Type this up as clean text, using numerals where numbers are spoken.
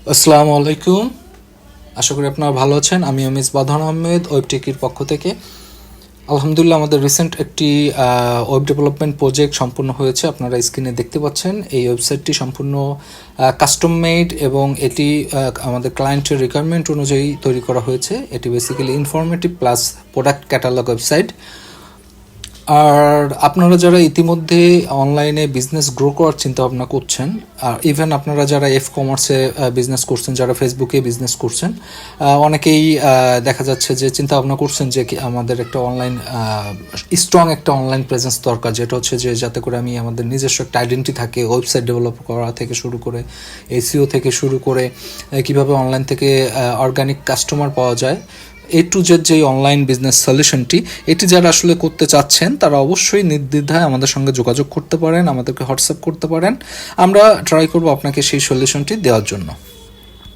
আসসালামু আলাইকুম। আশা করি আপনারা ভালো আছেন। আমি এম এস বাদন আহমেদ, ওয়েবটেকির পক্ষ থেকে। আলহামদুলিল্লাহ, আমাদের রিসেন্ট একটি ওয়েব ডেভেলপমেন্ট প্রজেক্ট সম্পূর্ণ হয়েছে। আপনারা স্ক্রিনে দেখতে পাচ্ছেন এই ওয়েবসাইটটি সম্পূর্ণ কাস্টম মেড এবং এটি আমাদের ক্লায়েন্টের রিকোয়ারমেন্ট অনুযায়ী তৈরি করা হয়েছে। এটি basically informative plus product catalogue website. আর আপনারা যারা ইতিমধ্যে অনলাইনে বিজনেস গ্রো করার চিন্তা ভাবনা করছেন, আর ইভেন আপনারা যারা কমার্সে বিজনেস করছেন, যারা ফেসবুকে বিজনেস করছেন, অনেকেই দেখা যাচ্ছে যে চিন্তা ভাবনা করছেন যে আমাদের একটা অনলাইন স্ট্রং একটা অনলাইন প্রেজেন্স দরকার, যেটা হচ্ছে যে যাতে করে আমি আমাদের নিজস্ব একটা আইডেন্টি থাকে, ওয়েবসাইট ডেভেলপ করা থেকে শুরু করে এসইও থেকে শুরু করে কিভাবে অনলাইন থেকে অর্গানিক কাস্টমার পাওয়া যায়, টু জেড যে অনলাইন বিজনেস সলিউশনটি, এটি যারা আসলে করতে চাচ্ছেন তারা অবশ্যই নির্দ্বিধায় আমাদের সঙ্গে যোগাযোগ করতে পারেন, আমাদেরকে হোয়াটসঅ্যাপ করতে পারেন। আমরা ট্রাই করব আপনাকে সেই সলিউশনটি দেওয়ার জন্য।